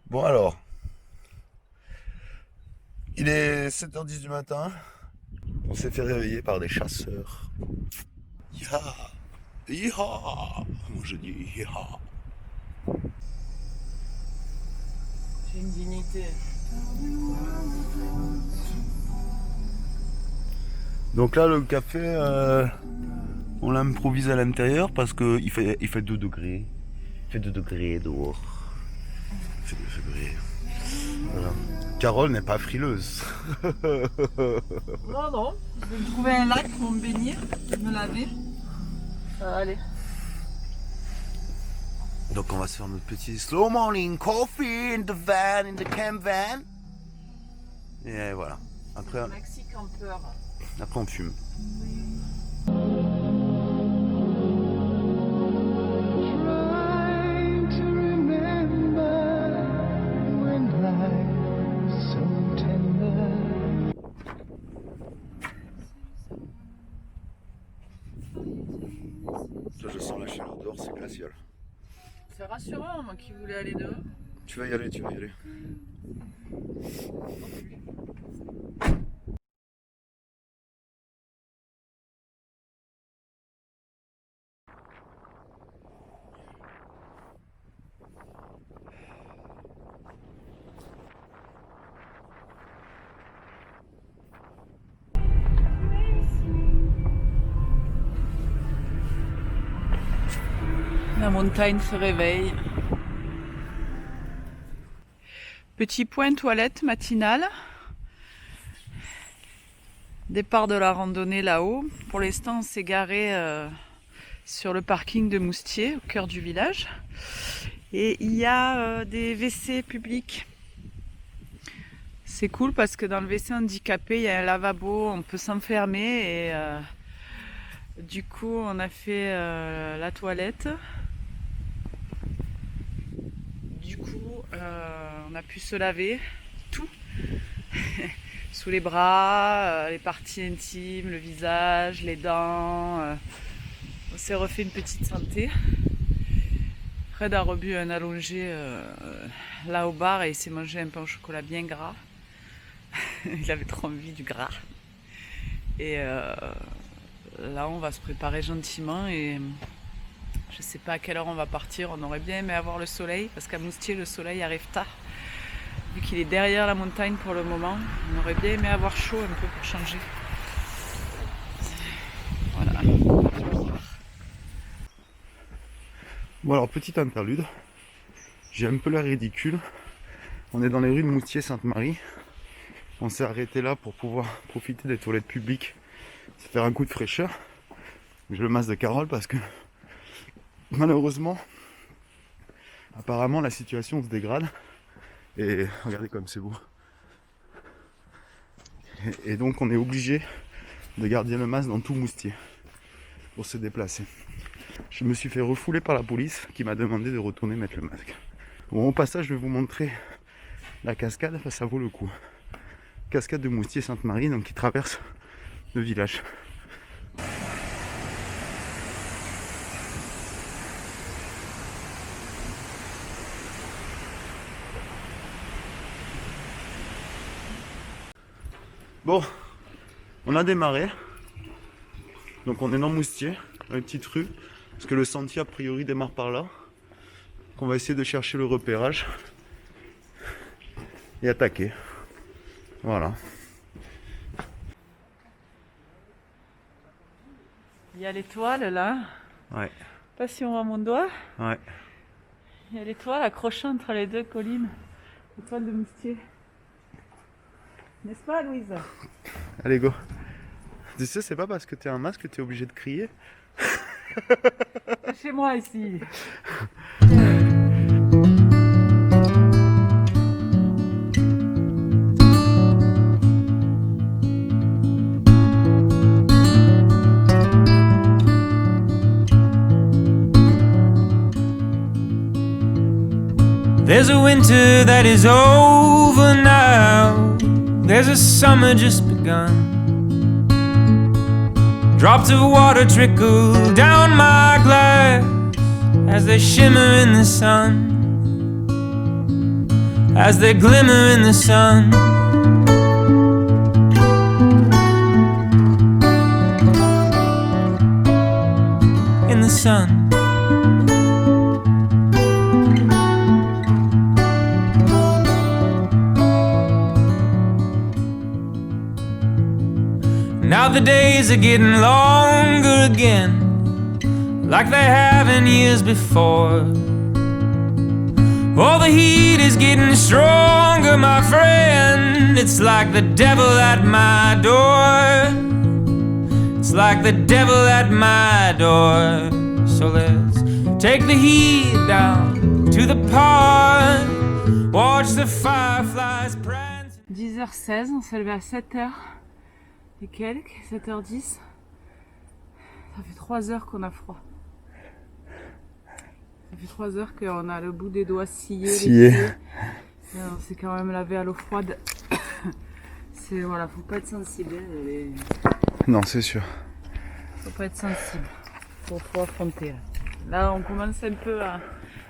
Bon alors, il est 7h10 du matin. On s'est fait réveiller par des chasseurs. Yaha! Yaha! Moi je dis yaha! J'ai une dignité. Donc là, le café, on l'improvise à l'intérieur parce qu'il fait 2 degrés. Il fait 2 degrés dehors. Il fait 2 degrés. Voilà. Carole n'est pas frileuse. Non, non. Je vais trouver un lac pour me baigner, me laver. Allez. Donc on va se faire notre petit slow morning coffee in the van, in the camp van. Et voilà. Après Maxi campeur. on fume. Trying to remember when life was so tender. Là, je sens la chaleur dehors, c'est glacial. C'est rassurant, moi qui voulais aller dehors. Tu vas y aller, tu vas y aller. La montagne se réveille. Petit point toilette matinale. Départ de la randonnée là-haut. Pour l'instant, on s'est garé sur le parking de Moustier, au cœur du village. Et il y a des WC publics. C'est cool parce que dans le WC handicapé, il y a un lavabo, on peut s'enfermer et du coup, on a fait la toilette. Du coup, on a pu se laver tout. Sous les bras, les parties intimes, le visage, les dents. On s'est refait une petite santé. Fred a rebu un allongé là au bar et il s'est mangé un pain au chocolat bien gras. Il avait trop envie du gras. Et là, on va se préparer gentiment et je sais pas à quelle heure on va partir. On aurait bien aimé avoir le soleil parce qu'à Moustier, le soleil arrive tard. Vu qu'il est derrière la montagne pour le moment, on aurait bien aimé avoir chaud un peu pour changer. Voilà. Bon alors, petite interlude. J'ai un peu l'air ridicule. On est dans les rues de Moustier-Sainte-Marie. On s'est arrêté là pour pouvoir profiter des toilettes publiques, se faire un coup de fraîcheur. Je le masse de Carole parce que malheureusement, apparemment la situation se dégrade. Et regardez comme c'est beau. Et donc on est obligé de garder le masque dans tout Moustier pour se déplacer. Je me suis fait refouler par la police qui m'a demandé de retourner mettre le masque. Bon, au passage, je vais vous montrer la cascade, ça vaut le coup. Cascade de Moustier-Sainte-Marie, donc qui traverse le village. Bon, on a démarré. Donc on est dans Moustier, dans une petite rue, parce que le sentier a priori démarre par là. Donc on va essayer de chercher le repérage et attaquer. Voilà. Il y a l'étoile là. Ouais, Pas si on voit mon doigt. ouais. Il y a l'étoile accrochée entre les deux collines. L'étoile de Moustier. N'est-ce pas, Louise? Allez, go. Tu sais, c'est pas parce que t'es un masque que t'es obligé de crier. C'est chez moi ici. There's a winter that is over now. There's a summer just begun. Drops of water trickle down my glass as they shimmer in the sun. as they glimmer in the sun. In the sun. Now the days are getting longer again, like they have in years before. Oh, the heat is getting stronger, my friend. It's like the devil at my door. It's like the devil at my door. So let's take the heat down to the pond, watch the fireflies prance. 10h16, on s'est levé à 7h et quelques, 7h10. Ça fait 3 heures qu'on a froid. Ça fait 3 heures qu'on a le bout des doigts scié. On s'est quand même lavé à l'eau froide. C'est voilà, faut pas être sensible. Non, c'est sûr. Faut pas être sensible. Faut affronter. Là, on commence un peu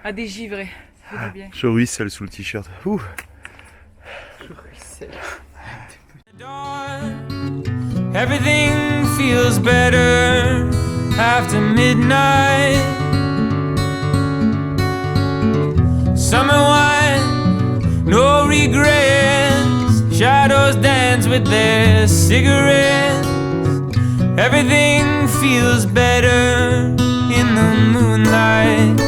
à dégivrer. Ça fait du bien. Je ruisselle sous le t-shirt. Ouh. Je ruisselle. Everything feels better after midnight. Summer wine, no regrets. Shadows dance with their cigarettes. Everything feels better in the moonlight.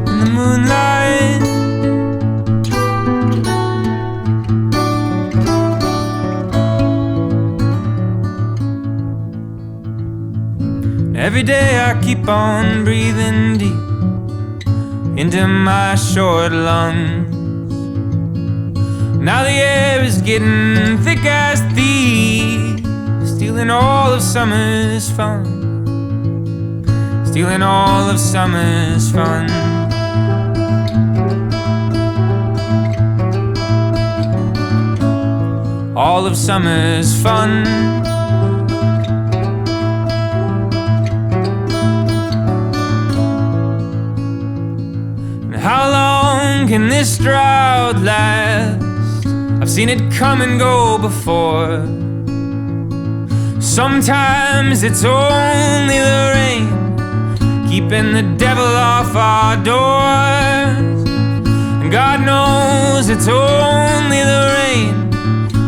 In the moonlight. Every day I keep on breathing deep into my short lungs. Now the air is getting thick as thieves, stealing all of summer's fun, stealing all of summer's fun. All of summer's fun. How long can this drought last? I've seen it come and go before. Sometimes it's only the rain, keeping the devil off our doors. And God knows it's only the rain,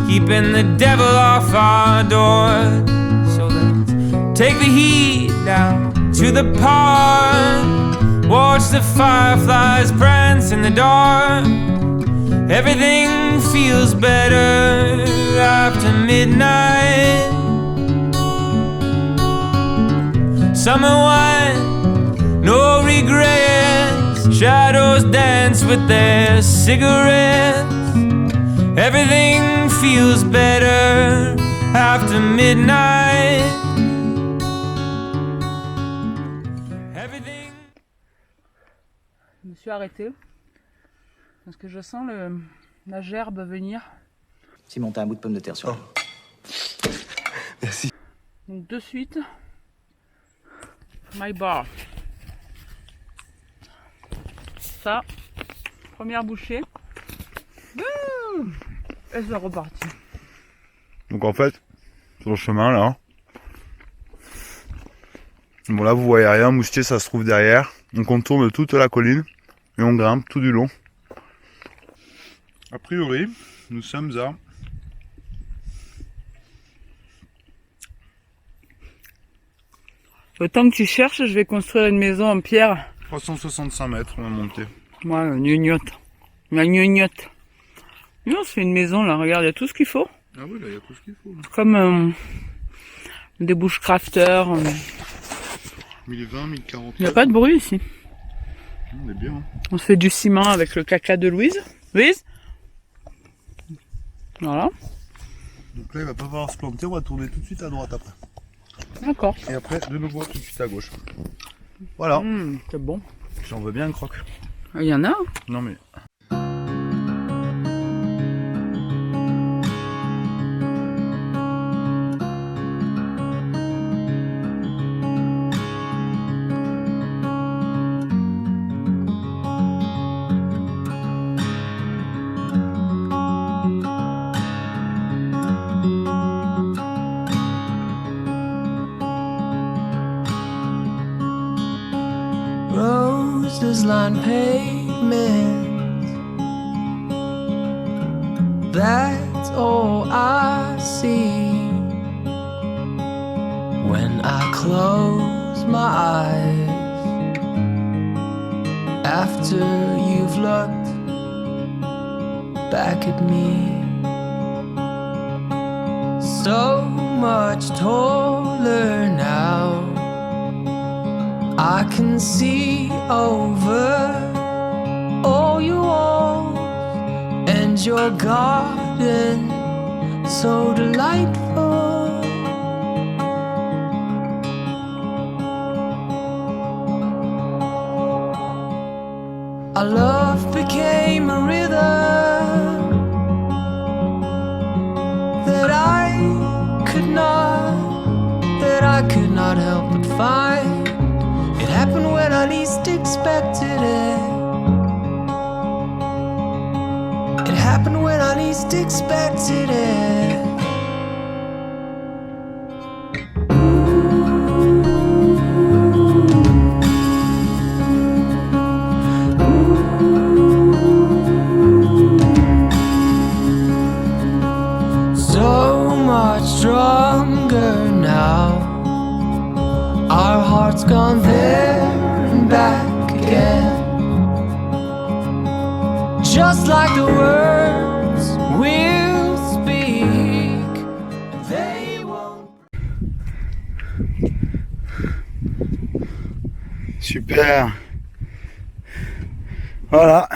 keeping the devil off our doors. So let's take the heat down to the pond, watch the fireflies prance in the dark. Everything feels better after midnight. Summer wine, no regrets. Shadows dance with their cigarettes. Everything feels better after midnight. Everything. Je me suis arrêtée parce que je sens la gerbe venir. Simon, t'as un bout de pomme de terre sur toi. Merci. Donc de suite, my bar. Ça, première bouchée. Et c'est reparti. Donc en fait, sur le chemin là, bon là vous voyez rien, Moustier ça se trouve derrière. On contourne toute la colline et on grimpe tout du long. A priori, nous sommes à Le temps que tu cherches, je vais construire une maison en pierre. 365 mètres, on a monté. Moi, la gnognotte. Nous, on se fait une maison là, regarde, il y a tout ce qu'il faut. Ah oui, là il y a tout ce qu'il faut. Comme des bushcrafters. 1020, 1040. Il n'y a pas de bruit ici. On est bien. On se fait du ciment avec le caca de Louise. Louise ? Voilà. Donc là il va pas falloir se planter, on va tourner tout de suite à droite après. D'accord. Et après de nouveau tout de suite à gauche. Voilà. C'est bon. J'en veux bien un croc. Il y en a. Hein. Non, mais... line pavement. That's all I see when I close my eyes. After you've looked back at me, so much taller now, I can see over all your walls and your garden, so delightful. Our love became a rhythm that I could not help but find. It happened when I least expected it. It happened when I least expected it. So much stronger now. Our hearts gone there and back again. Just like the words we'll speak, they won't. Super. Voilà.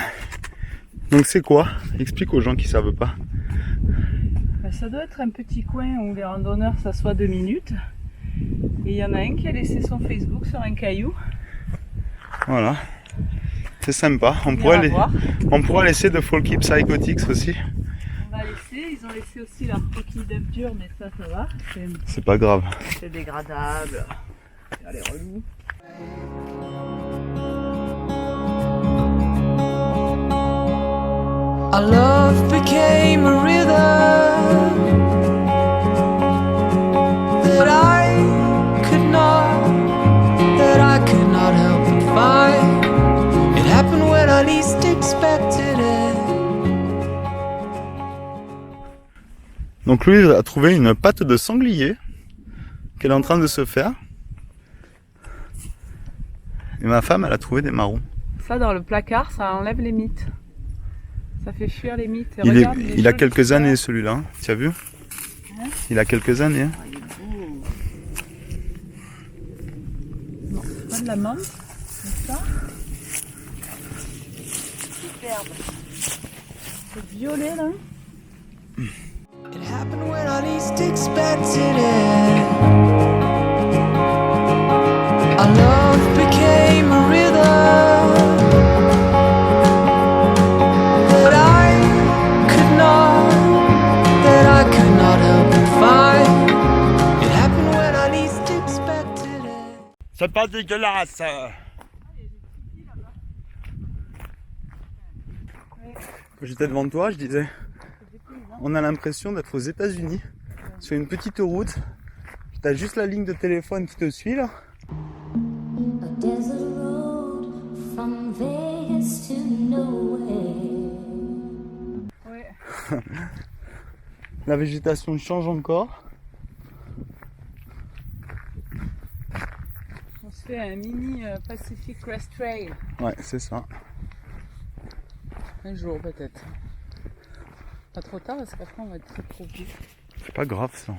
Donc c'est quoi? Explique aux gens qui savent pas. Ça doit être un petit coin où les randonneurs s'assoient 2 minutes. Et il y en a un qui a laissé son Facebook sur un caillou. Voilà. C'est sympa. On pourrait laisser de Folky Psychotics aussi. On va laisser. Ils ont laissé aussi leur coquille d'œuf dur, mais ça va. C'est pas grave. C'est dégradable. Elle est relou. Our love became a rhythm that I could not help but find. It happened when I least expected it. Donc Louise a trouvé une pâte de sanglier qu'elle est en train de se faire. Et ma femme, elle a trouvé des marrons. Ça, dans le placard, ça enlève les mythes. Ça fait fuir les mythes. Il a quelques années celui-là, hein. Tu as vu? Hein? Il a quelques années. Hein. Ah, il est beau. Non, c'est pas de la menthe, c'est ça. Superbe. C'est violet là. It happened when I least expected it. Our love became a rhythm that I could not help but find. It happened when I least expected it. C'est pas dégueulasse. Quand j'étais devant toi, je disais, on a l'impression d'être aux États-Unis sur une petite route. T'as juste la ligne de téléphone qui te suit là. A desert road from Vegas to nowhere. Ouais. La végétation change encore. On se fait un mini Pacific Crest Trail. Ouais, c'est ça. Un jour peut-être. Pas trop tard parce qu'après on va être trop vieux. C'est pas grave ça.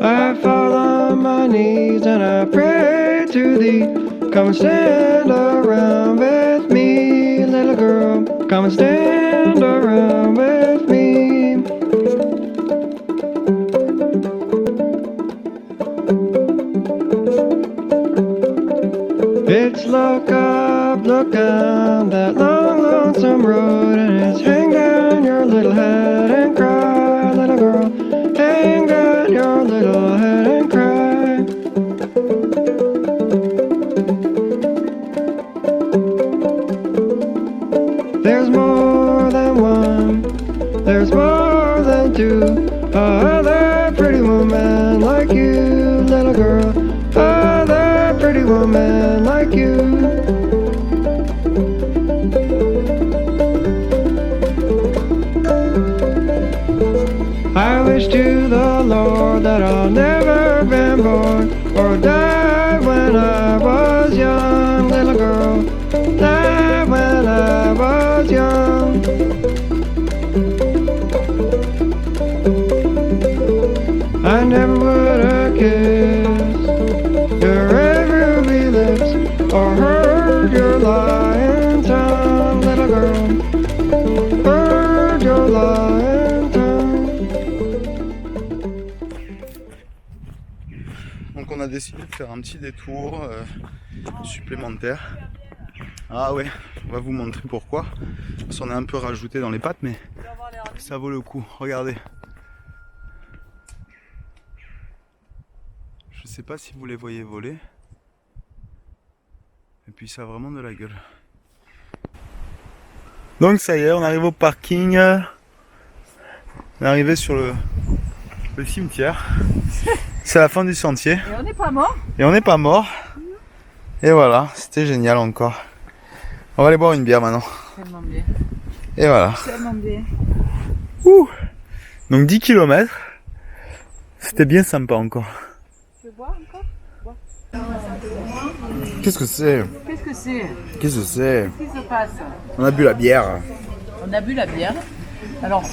I fall on my knees and I pray to thee. Come and stand around with me, little girl. Come and stand around with me. It's look up, look down that long, lonesome road, and it's hang down your little head and cry, little girl. Hang down your little head and cry. There's more than one, there's more than two. Other woman like you, little girl. Other pretty woman like you. I wish to the Lord that I'll never been born or die when I was young, little girl. Die when I was young. I never would have kissed your red ruby lips or heard your lying tongue, little girl. Heard your lying tongue. Donc on a décidé de faire un petit détour supplémentaire. Ah ouais, on va vous montrer pourquoi. Parce qu'on a un peu rajouté dans les pattes, mais ça vaut le coup. Regardez. Je sais pas si vous les voyez voler. Et puis ça a vraiment de la gueule. Donc ça y est, on arrive au parking. On est arrivé sur le cimetière. C'est la fin du sentier. Et on n'est pas mort. Et on n'est pas mort. Et voilà, c'était génial encore. On va aller boire une bière maintenant. Tellement bien. Et voilà. Tellement bien. Ouh. Donc 10 km. C'était bien sympa encore. Tu veux boire encore? Qu'est-ce que c'est? Qu'est-ce que c'est? Qu'est-ce que c'est? Qu'est-ce qui se passe? On a bu la bière. On a bu la bière. Alors,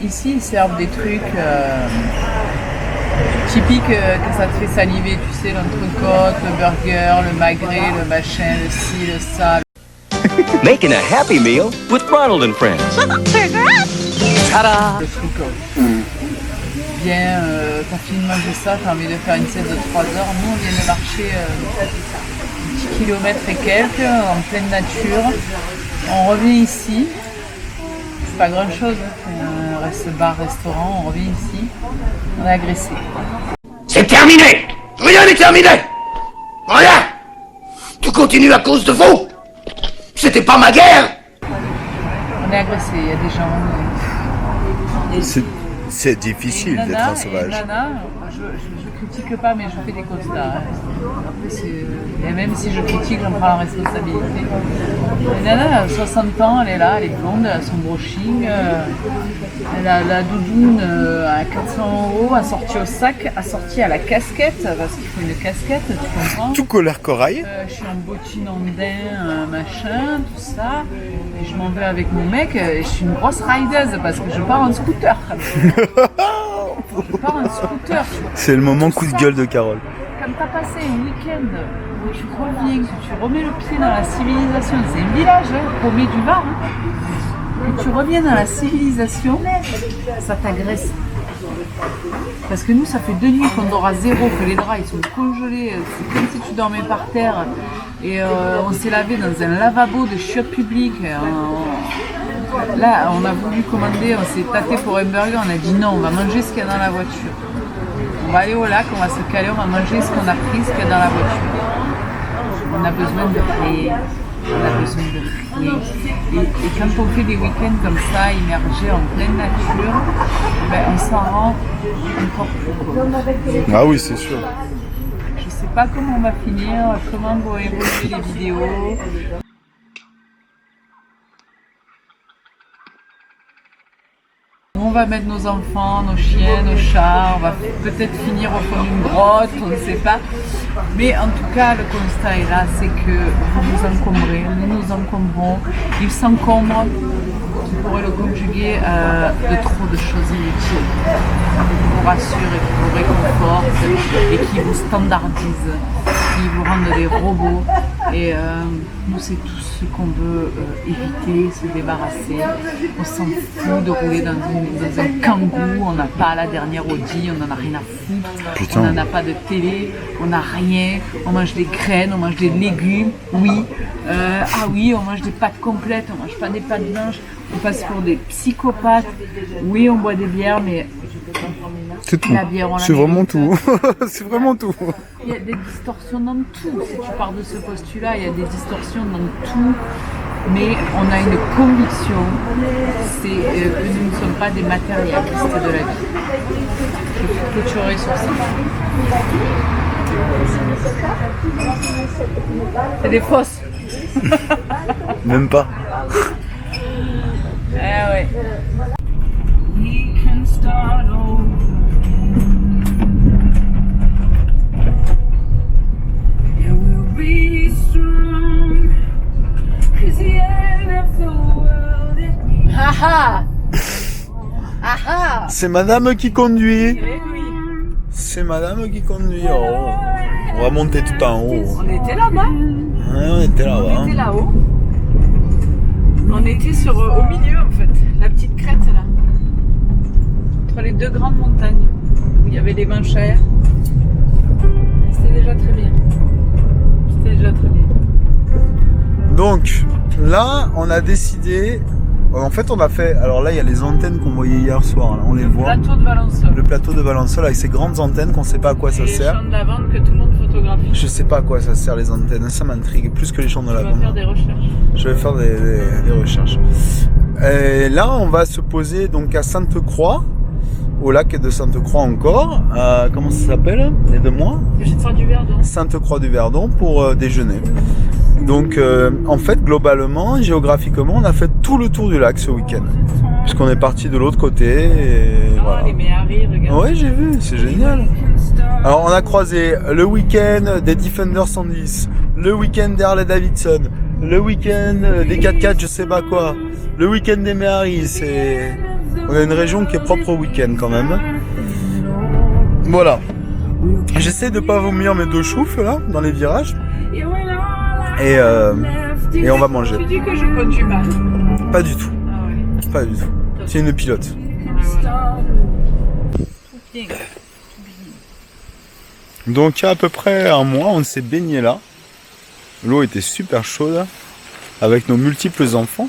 ici, ils servent des trucs typiques que ça te fait saliver, tu sais, l'entrecôte, le burger, le magret, le machin, le ci, le ça. Making a happy meal with Ronald and Friends. Le truc bien, t'as fini de manger ça, t'as envie de faire une sieste de 3 heures. Nous, on vient de marcher 10 km et quelques, en pleine nature. On revient ici. C'est pas grand chose, c'est un bar, restaurant, on revient ici. On est agressé. C'est terminé. Rien n'est terminé. Rien. Tu continues à cause de vous. C'était pas ma guerre. On est agressé, il y a des gens. C'est difficile d'être un sauvage. Nana, je critique pas, mais je fais des constats. Hein. Après, et même si je critique, j'en prends la responsabilité. Et Nana, a 60 ans, elle est là, elle est blonde, elle a son brushing, elle a la doudoune à 400 €, assortie au sac, assortie à la casquette, parce qu'il faut une casquette, tu comprends? Tout colère corail. Je suis en bottine en daim, machin, tout ça. Et je m'en vais avec mon mec, et je suis une grosse rideuse parce que je pars en scooter. Je pars en scooter. C'est le moment coup de gueule de Carole. Quand t'as passé un week-end où tu reviens, que tu remets le pied dans la civilisation, c'est un village, hein, paumé du Var, hein, et tu reviens dans la civilisation, ça t'agresse. Parce que nous, ça fait 2 nuits qu'on dort à zéro, que les draps ils sont congelés, c'est comme si tu dormais par terre. Et on s'est lavé dans un lavabo de chiottes publiques. Là, on a voulu commander, on s'est tâté pour un burger, on a dit non, on va manger ce qu'il y a dans la voiture. On va aller au lac, on va se caler, on va manger ce qu'on a pris, ce qu'il y a dans la voiture. On a besoin de rien. On a besoin de rien. Et quand on fait des week-ends comme ça, immergés en pleine nature, ben, on s'en rend encore plus compte. Ah oui, c'est sûr. Je sais pas comment on va finir, comment vont évoluer les vidéos. On va mettre nos enfants, nos chiens, nos chats, on va peut-être finir au fond d'une grotte, on ne sait pas. Mais en tout cas, le constat est là, c'est que vous vous encombrez, nous nous encombrons, ils s'encombrent, qui pourrait le conjuguer de trop de choses inutiles, qui vous rassurent et qui vous réconfortent et qui vous standardisent, qui vous rendent des robots. Et nous, c'est tout ce qu'on veut éviter, se débarrasser. On s'en fout de rouler dans un kangou, on n'a pas la dernière Audi, on n'en a rien à foutre. Putain. On n'en a pas de télé, on n'a rien, on mange des graines, on mange des légumes, oui. Ah oui, on mange des pâtes complètes, on mange pas des pâtes blanches, on passe pour des psychopathes. Oui, on boit des bières, mais C'est tout. la bière, on la C'est vraiment mérite. tout. C'est vraiment tout. Il y a des distorsions dans tout. Si tu pars de ce postulat, il y a des distorsions dans tout. Mais on a une conviction, c'est que nous ne sommes pas des matérialistes de la vie. Je peux clôturer sur ça. C'est des fausses. Même pas. Ah ouais. Ah ah. C'est madame qui conduit. Eh oui. C'est madame qui conduit. Oh. On va monter tout en haut. On était là-bas. Ouais, on était là-bas. On était là-haut. On était sur, au milieu en fait, la petite crête là. Entre les deux grandes montagnes où il y avait des manchères. C'était déjà très bien. C'était déjà très bien. Donc là, on a décidé. En fait, on a fait. Alors là, il y a les antennes qu'on voyait hier soir. Là, on les voit. Plateau de Valençol. Le plateau de Valençol avec ces grandes antennes qu'on sait pas à quoi ça Et les sert. champs de lavande que tout le monde photographie. Je sais pas à quoi ça sert les antennes. Ça m'intrigue plus que les champs de On va lavande. faire des recherches. Je vais faire des recherches. Et là, on va se poser donc à Sainte-Croix, au lac de Sainte-Croix encore. Comment ça s'appelle? Aide-moi. Sainte-Croix-du-Verdon. Sainte-Croix-du-Verdon pour déjeuner. Donc, en fait, globalement, géographiquement, on a fait tout le tour du lac ce week-end. Puisqu'on est parti de l'autre côté. Et Ah, voilà. les méharis, regarde. Ouais, j'ai vu, c'est génial. Alors, on a croisé le week-end des Defender 110, le week-end des Harley Davidson, le week-end des 4x4, je sais pas quoi, le week-end des méharis. C'est... On a une région qui est propre au week-end quand même. Voilà. J'essaie de pas vomir mes deux choufs là, dans les virages. Et on va manger. Tu dis que je conduis mal. Pas du tout. Ah ouais. Pas du tout. C'est une pilote. Voilà. Tout bien. Donc il y a à peu près un mois, on s'est baigné là. L'eau était super chaude avec nos multiples enfants.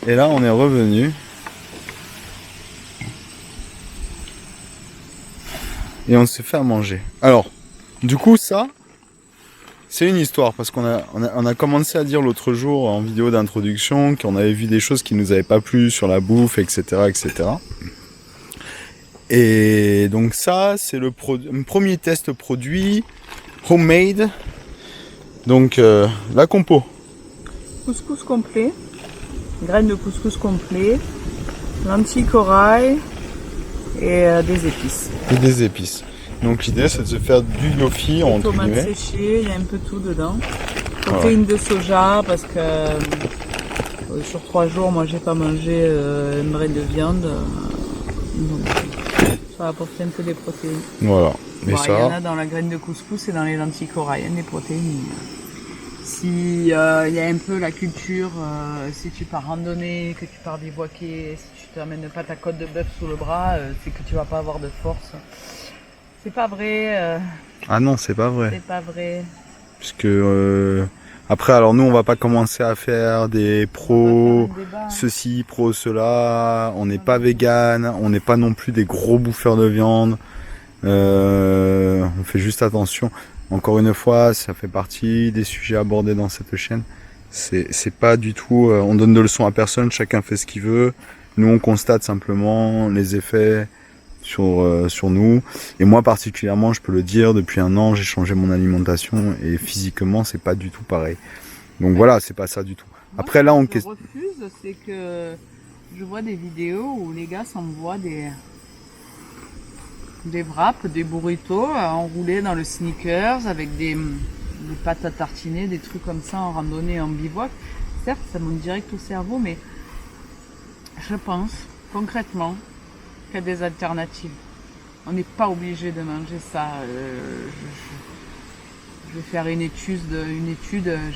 Et là, on est revenu. Et on s'est fait à manger. Alors, du coup, ça, c'est une histoire parce qu'on a commencé à dire l'autre jour en vidéo d'introduction qu'on avait vu des choses qui nous avaient pas plu sur la bouffe, etc., etc. Et donc ça, c'est le premier test produit homemade. Donc la compo. Couscous complet. Graines de couscous complet. Lentilles corail. Et des épices. Et des épices. Donc l'idée, c'est de se faire du gnocchi entre Tomates guillemets. séchées, il y a un peu tout dedans. Protéines de soja parce que sur 3 jours, moi j'ai pas mangé une graine de viande. Donc ça va apporter un peu des protéines. Voilà. Et Bon, il y en ça, a dans la graine de couscous et dans les lentilles corail, des protéines. Si il y a un peu la culture, si tu pars randonner, que tu pars bivouaquer, si tu t'amènes pas ta côte de bœuf sous le bras, c'est que tu vas pas avoir de force. C'est pas vrai. ah non, c'est pas vrai. C'est pas vrai. Puisque après, alors nous, on va pas commencer à faire des pros, ceci, pro, cela. On n'est pas vegan, on n'est pas non plus des gros bouffeurs de viande. On fait juste attention. Encore une fois, ça fait partie des sujets abordés dans cette chaîne. C'est pas du tout, on donne de leçons à personne, chacun fait ce qu'il veut. Nous, on constate simplement les effets sur nous. Et moi, particulièrement, je peux le dire, depuis 1 an, j'ai changé mon alimentation et physiquement, c'est pas du tout pareil. Donc voilà, c'est pas ça du tout. Après, là, on... Ce que je refuse, c'est que je vois des vidéos où les gars s'envoient des wraps, des burritos enroulés dans le sneakers avec des pâtes à tartiner, des trucs comme ça en randonnée, en bivouac. Certes, ça monte direct au cerveau, mais je pense concrètement qu'il y a des alternatives. On n'est pas obligé de manger ça. Je vais faire une étude.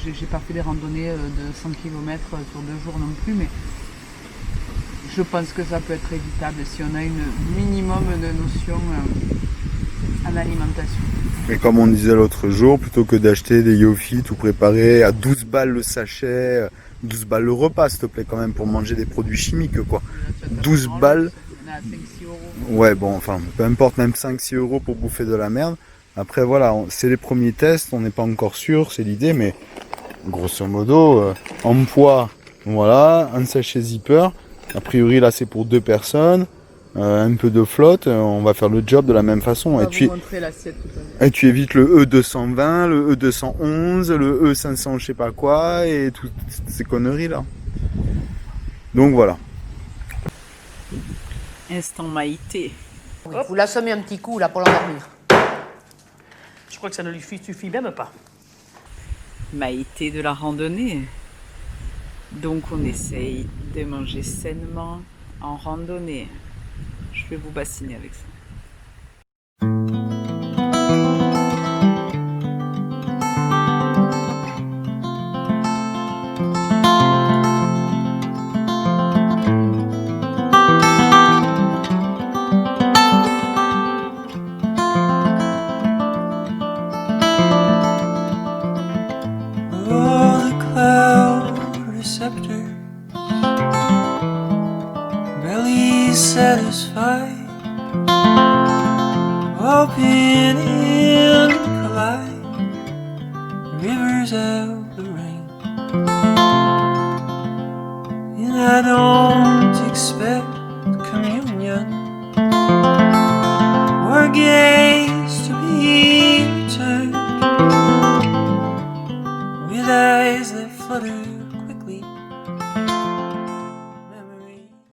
J'ai pas fait des randonnées de 100 km sur 2 jours non plus, mais je pense que ça peut être évitable si on a une minimum de notions en alimentation. Et comme on disait l'autre jour, plutôt que d'acheter des Yofi tout préparés à 12 balles le sachet, 12 balles le repas, s'il te plaît, quand même, pour manger des produits chimiques, quoi. 12 balles. On est à 5-6 euros. Ouais, bon, enfin, peu importe, même 5-6 euros pour bouffer de la merde. Après, voilà, c'est les premiers tests, on n'est pas encore sûr, c'est l'idée, mais Grosso modo, en poids, voilà, un sachet zipper. A priori là c'est pour 2 personnes. Un peu de flotte, on va faire le job de la même façon. On va Et vous montrer l'assiette tout à l'heure. et tu évites le E220, le E211, le E500 je sais pas quoi, et toutes ces conneries là. Donc voilà. Instant Maïté. Vous l'assommez un petit coup là pour l'endormir. Je crois que ça ne lui suffit même pas. Maïté de la randonnée. Donc on essaye de manger sainement en randonnée. Je vais vous bassiner avec ça. Oh, the cloud receptor, barely satisfied, open and collide, rivers of the rain. And I don't expect communion or gaze to be returned with eyes that flutter